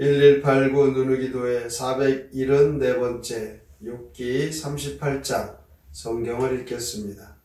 1189 누누기도의 474번째 욥기 38장 성경을 읽겠습니다.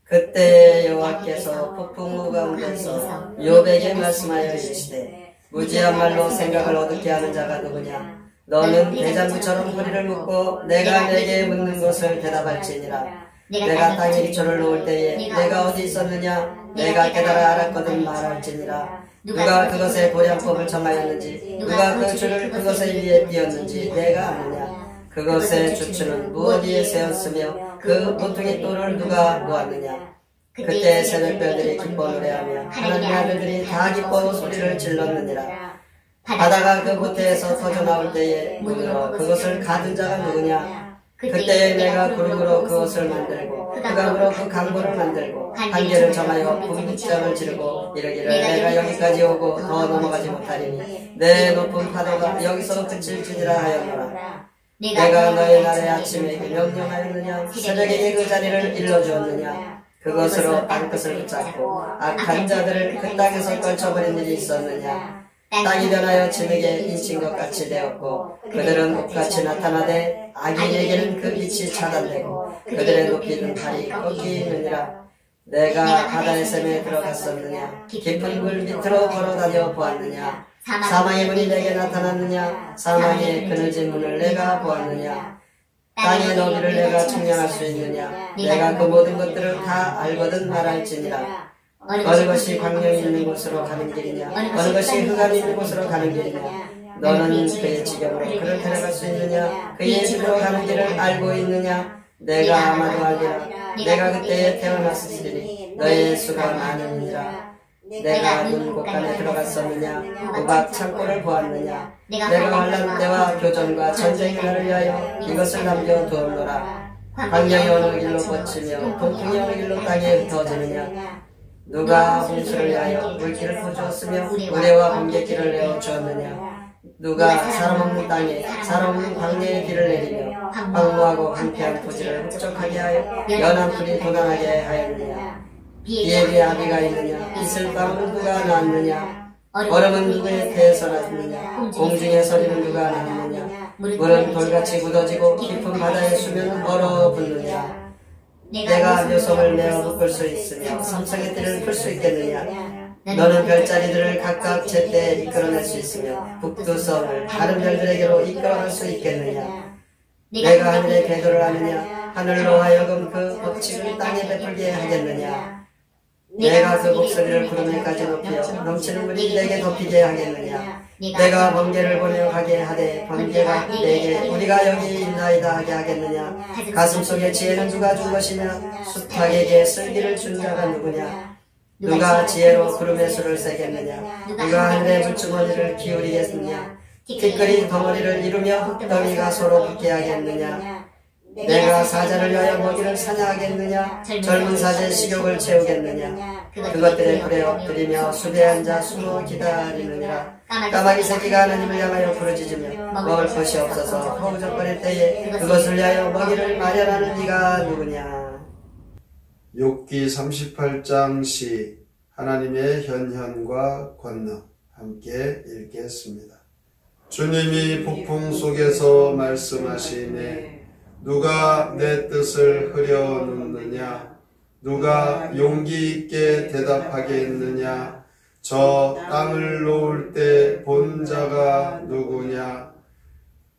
그때 여호와께서 폭풍우 가운데서 욥에게 말씀하여 이르시되 무지한 말로 생각을 어둡게 하는 자가 누구냐? 너는 대장부처럼 허리를 묶고 내가 내게 묻는 것을 대답할지니라. 내가 땅에 기초를 놓을 때에 내가 어디 있었느냐? 내가 깨달아 알았거든 말할지니라. 누가 그것의 보량법을 정하였는지 누가 그 줄을 그것의 위에 띄었는지 내가 아느냐? 그것의 주추는 무어디에 세웠으며 그 모퉁이 돌을 누가 놓았느냐? 그때 새벽별들이 기뻐 노래하며 하나님의 아들들이 다 기뻐 소리를 질렀느니라. 바다가 그 모태에서 터져나올 때에 문으로 그것을 가둔 자가 누구냐? 그때에 내가 구름으로 그것을 만들고 흑암으로 그 강보를 만들고 한계를 정하여 분깃장을 지르고 이르기를 내가 여기까지 오고 더 넘어가지 못하리니 내 높은 파도가 여기서 그칠지니라 하였노라. 내가 너의 날의 아침에 명령하였느냐? 새벽에 그 자리를 일러주었느냐? 그것으로 땅끝을 붙잡고 악한 자들을 그 땅에서 떨쳐버린 일이 있었느냐? 땅이 변하여 진흙에 인친 것 같이 되었고 그들은 옷같이 나타나되 악인에게는 그 빛이 차단되고 그들의 높이는 발이 꺾이느니라. 내가 바다의 샘에 들어갔었느냐? 깊은 물 밑으로 걸어다녀 보았느냐? 사망의 문이 내게 나타났느냐? 사망의 그늘진 문을 내가 보았느냐? 땅의 너비를 내가 측량할 수 있느냐? 내가 그 모든 것들을 다 알거든 말할지니라. 어느 것이 광명이 있는 곳으로 가는 길이냐? 어느 것이 흑암이 있는 곳으로 가는 길이냐? 너는 그의 지경으로 그를 데려갈 수 있느냐? 그의 집으로 가는 길을 알고 있느냐? 내가 아마도 알리라. 내가 그때에 태어났으리니 너의 수가 많으니라. 내가 눈 곳간에 들어갔었느냐? 우박 창고를 보았느냐? 내가 환난 때와 교전과 전쟁의 날을 위하여 이것을 남겨두었노라. 광명이 어느 길로 뻗치며 동풍이 어느 길로 땅에 흩어지느냐? 누가 홍수를 위하여 물길을 퍼주었으며 우레와 번개길을 내어주었느냐? 누가 사람 없는 땅에 사람 없는 광야에 길을 내리며 황무하고 황폐한 토지를 흡족하게 하여 연한 풀이 돋아나게 하였느냐? 비에게 아비가 있느냐? 이슬 바람은 누가 낳았느냐? 얼음은 누구의 태에서 났느냐? 공중의 서리는 누가 낳았느냐? 물은 돌같이 굳어지고 깊은 바다의 수면은 얼어붙느냐? 내가 묘섬을 메어 묶을 수 있으며 삼성의 띠를 풀 수 있겠느냐? 너는 별자리들을 각각 제때에 이끌어낼 수 있으며 북두섬을 다른 별들에게로 이끌어갈 수 있겠느냐? 내가 하늘의 궤도를 아느냐? 하늘로 하여금 그 법칙을 땅에 베풀게 하겠느냐? 내가 그 목소리를 구름에까지 높여 넘치는 물이 내게 덮이게 하겠느냐? 내가 번개를 보내어 가게 하되 번개가 내게 우리가 여기 있나이다 하게 하겠느냐? 가슴속에 지혜는 누가 준 것이냐? 숫학에게 슬기를 준 자가 누구냐? 누가 지혜로 구름의 수를 세겠느냐? 누가 하늘의 물주머니를 기울이겠느냐? 티끌이 덩어리를 이루며 흙덩이가 서로 붙게 하겠느냐? 내가 사자를 위하여 먹이를 사냥하겠느냐? 젊은 사제의 식욕을 채우겠느냐? 그것들의 불에 엎드리며 숲에 앉아 숨어 기다리느니라. 까마귀 새끼가 하나님을 향하여 부르짖으며 먹을 것이 없어서 허우적거릴 때에 그것을 위하여 먹이를 마련하는 이가 누구냐? 욥기 38장 시 하나님의 현현과 권능 함께 읽겠습니다. 주님이 폭풍 속에서 말씀하시네. 누가 내 뜻을 흐려놓느냐? 누가 용기 있게 대답하겠느냐? 저 땅을 놓을 때 본 자가 누구냐?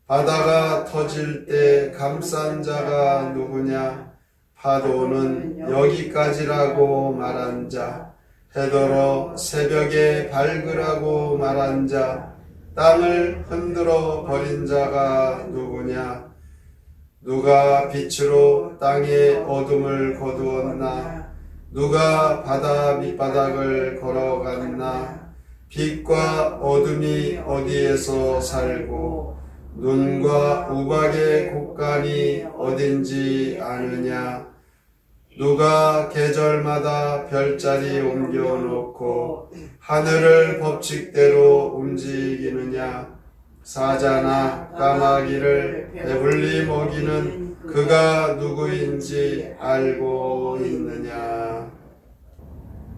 바다가 터질 때 감싼 자가 누구냐? 파도는 여기까지라고 말한 자, 해더러 새벽에 밝으라고 말한 자, 땅을 흔들어 버린 자가 누구냐? 누가 빛으로 땅의 어둠을 거두었나? 누가 바다 밑바닥을 걸어갔나? 빛과 어둠이 어디에서 살고 눈과 우박의 곳간이 어딘지 아느냐? 누가 계절마다 별자리 옮겨놓고 하늘을 법칙대로 움직이느냐? 사자나 까마귀를 배불리 먹이는 그가 누구인지 알고 있느냐?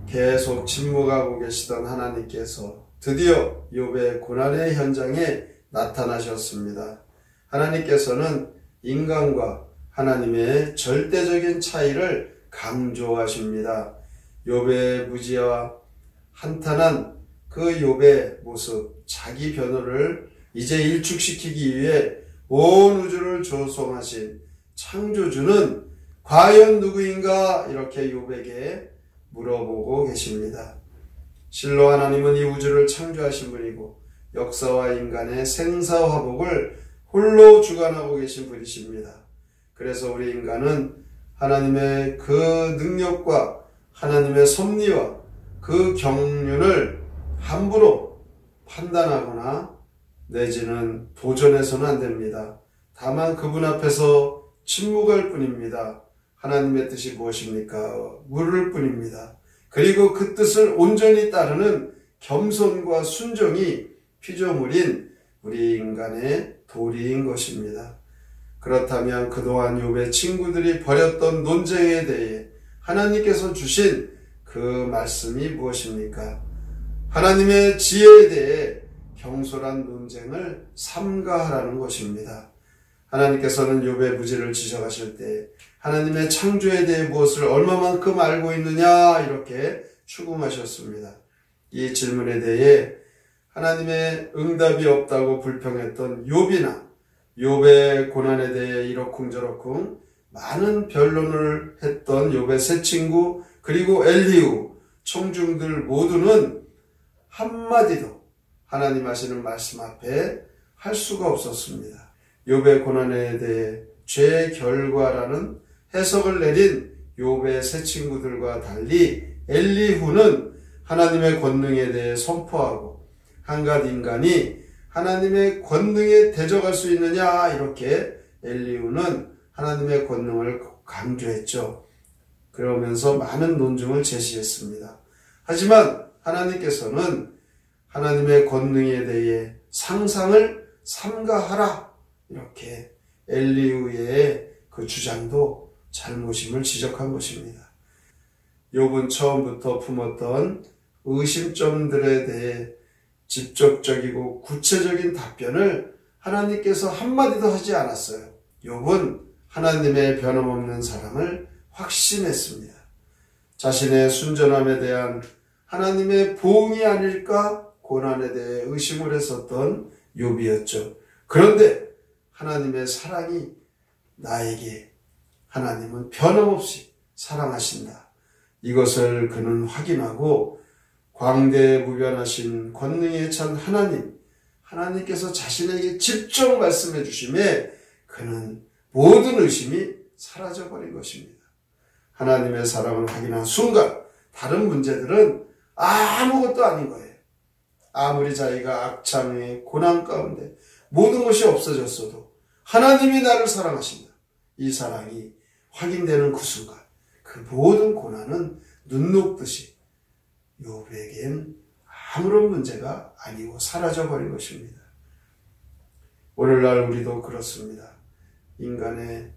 계속 침묵하고 계시던 하나님께서 드디어 욥의 고난의 현장에 나타나셨습니다. 하나님께서는 인간과 하나님의 절대적인 차이를 강조하십니다. 욥의 무지와 한탄한 그 욥의 모습, 자기 변호를 이제 일축시키기 위해 온 우주를 조성하신 창조주는 과연 누구인가? 이렇게 욥에게 물어보고 계십니다. 실로 하나님은 이 우주를 창조하신 분이고 역사와 인간의 생사화복을 홀로 주관하고 계신 분이십니다. 그래서 우리 인간은 하나님의 그 능력과 하나님의 섭리와 그 경륜을 함부로 판단하거나 내지는 도전해서는 안 됩니다. 다만 그분 앞에서 침묵할 뿐입니다. 하나님의 뜻이 무엇입니까? 물을 뿐입니다. 그리고 그 뜻을 온전히 따르는 겸손과 순종이 피조물인 우리 인간의 도리인 것입니다. 그렇다면 그동안 욥의 친구들이 벌였던 논쟁에 대해 하나님께서 주신 그 말씀이 무엇입니까? 하나님의 지혜에 대해 경솔한 논쟁을 삼가하라는 것입니다. 하나님께서는 욥의 무지를 지적하실 때 하나님의 창조에 대해 무엇을 얼마만큼 알고 있느냐 이렇게 추궁하셨습니다. 이 질문에 대해 하나님의 응답이 없다고 불평했던 욥이나 욥의 고난에 대해 이러쿵저러쿵 많은 변론을 했던 욥의 세 친구 그리고 엘리후 청중들 모두는 한마디도 하나님 하시는 말씀 앞에 할 수가 없었습니다. 욥의 고난에 대해 죄의 결과라는 해석을 내린 욥의 세 친구들과 달리 엘리후는 하나님의 권능에 대해 선포하고 한갓 인간이 하나님의 권능에 대적할 수 있느냐 이렇게 엘리후는 하나님의 권능을 강조했죠. 그러면서 많은 논증을 제시했습니다. 하지만 하나님께서는 하나님의 권능에 대해 상상을 삼가하라 이렇게 엘리후의 그 주장도 잘못임을 지적한 것입니다. 욥은 처음부터 품었던 의심점들에 대해 직접적이고 구체적인 답변을 하나님께서 한마디도 하지 않았어요. 욥은 하나님의 변함없는 사랑을 확신했습니다. 자신의 순전함에 대한 하나님의 보응이 아닐까 고난에 대해 의심을 했었던 욥이었죠. 그런데 하나님의 사랑이 나에게 하나님은 변함없이 사랑하신다. 이것을 그는 확인하고 광대무변하신 권능에 찬 하나님께서 자신에게 직접 말씀해 주심에 그는 모든 의심이 사라져버린 것입니다. 하나님의 사랑을 확인한 순간 다른 문제들은 아무것도 아닌 거예요. 아무리 자기가 악창의 고난 가운데 모든 것이 없어졌어도 하나님이 나를 사랑하신다. 이 사랑이 확인되는 그 순간 그 모든 고난은 눈 녹듯이 욥에겐 아무런 문제가 아니고 사라져버린 것입니다. 오늘날 우리도 그렇습니다. 인간의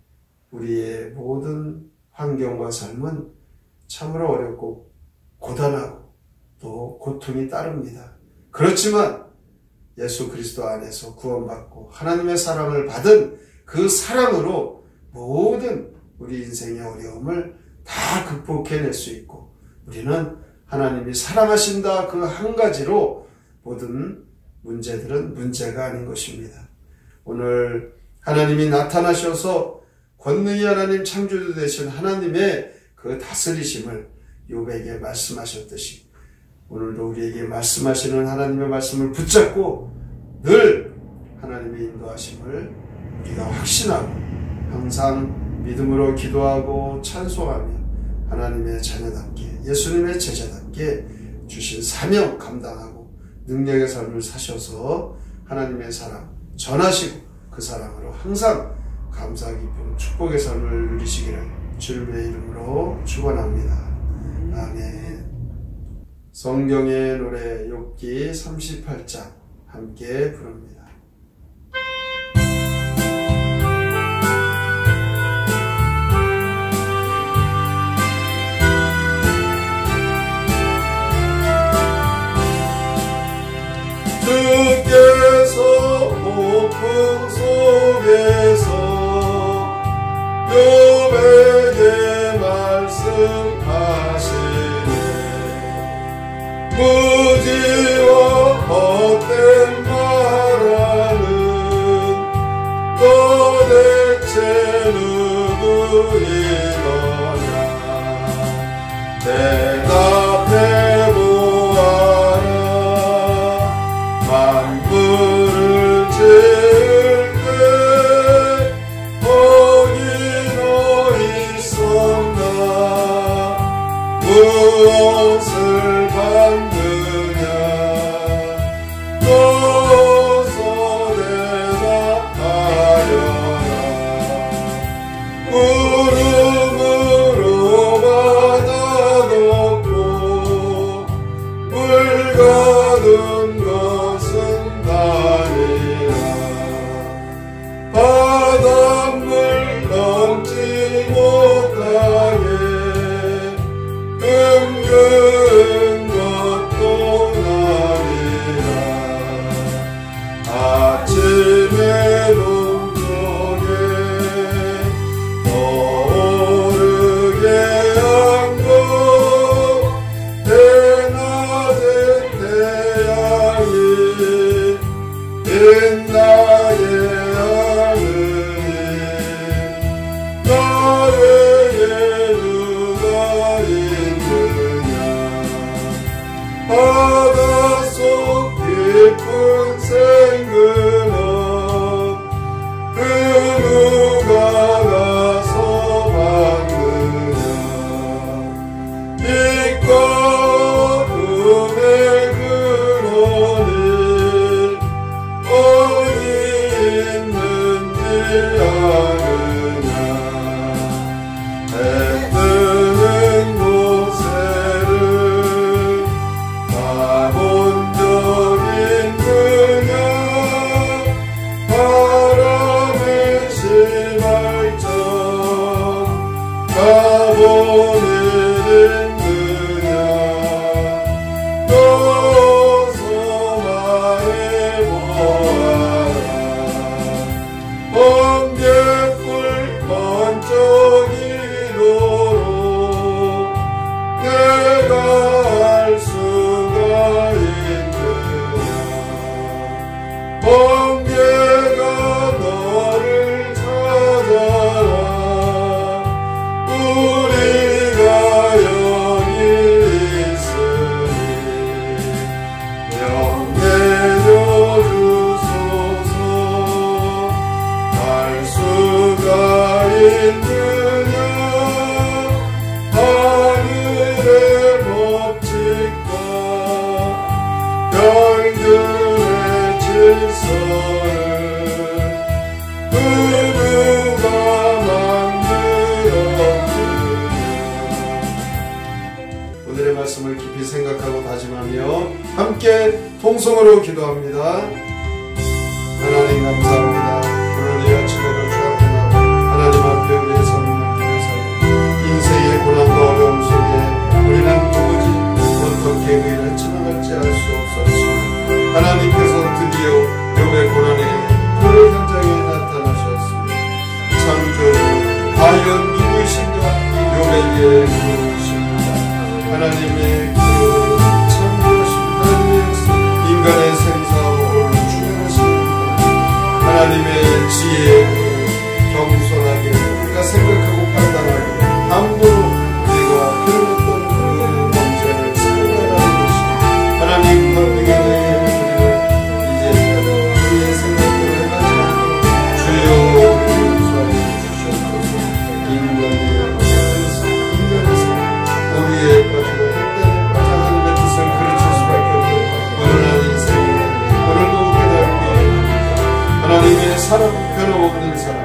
우리의 모든 환경과 삶은 참으로 어렵고 고단하고 또 고통이 따릅니다. 그렇지만 예수 그리스도 안에서 구원받고 하나님의 사랑을 받은 그 사랑으로 모든 우리 인생의 어려움을 다 극복해낼 수 있고 우리는 하나님이 사랑하신다 그 한 가지로 모든 문제들은 문제가 아닌 것입니다. 오늘 하나님이 나타나셔서 권능이 하나님 창조주 되신 하나님의 그 다스리심을 욥에게 말씀하셨듯이 오늘도 우리에게 말씀하시는 하나님의 말씀을 붙잡고 늘 하나님의 인도하심을 우리가 확신하고 항상 믿음으로 기도하고 찬송하며 하나님의 자녀답게 예수님의 제자답게 주신 사명 감당하고 능력의 삶을 사셔서 하나님의 사랑 전하시고 그 사랑으로 항상 감사 깊은 축복의 삶을 누리시기를 주님의 이름으로 축원합니다. 아멘. 성경의 노래 욥기 38장 함께 부릅니다. 욥에게 말씀하시네. 무지와 헛된 말하는 너 대체 누구이더냐. 대답해 보아라. 만물을 지을 때 어디 너 있었나. 무엇을 받느냐. 어서 대답하여라. 구름으로 바다 덮고 물 가둔 것은 아니라. 바닷물 넘지 못하게 끙끙 것도 아니라. 아침에 동쪽에 떠오르게 한것 대낮에 태양이 빛나게 하느니. 나 외에 누가 있느냐. 바닷속 깊은 생근원 그 누가 가서 봤느냐. 빛과 음의 근원이 어디 있는지 아느냐. 해 뜨는 곳에를 가본 적 있느냐. 바람에 심할 적 가본 일 있느냐. 어서 말해보아라. 번개불 번쩍이도록 내가 알 수가 있느냐. 번개가 너를 찾아라. 우리가 여기 있으니 명내려 주소서. 알 수가 있느냐. 하늘의 법칙과 별들의 질서를 그 누가 만들었느냐. 오늘의 말씀을 깊이 생각하고 다짐하며 함께 통성으로 기도합니다. 하나님 감사합니다. 오늘 이 아침에도 주 앞에 나와 하나님 앞에 우리의 삶을 맡기면서 인생의 고난과 어려움 속에 우리는 도무지 어떻게 의를 지나갈지 알 수 없었지만 하나님께서 드디어 욥의 고난의 그 현장에 나타나셨습니다. 창조주 과연 누구이신가. 욥에게 물으십니다. 하나님의 그 창조하신 하나님의 인간의 생사를 주관하십니다. 하나님의 지혜로 겸손하게 우리가 생각하고 판단하고 함부로 우리가 흘렀던 그 범죄를 생각하는 것입니다. 하나님 그에게 이제 우리의 생각대로 행하지 않고 주여 우리를 용서하여 주시옵소서. 인간에서 우리의 빠지고 흑단에 빠져 하나님의 뜻을 그르칠 수밖에 없고 오늘 인생을 오늘도 깨닫게 합니다. 하나님의 사랑 변함없는 사랑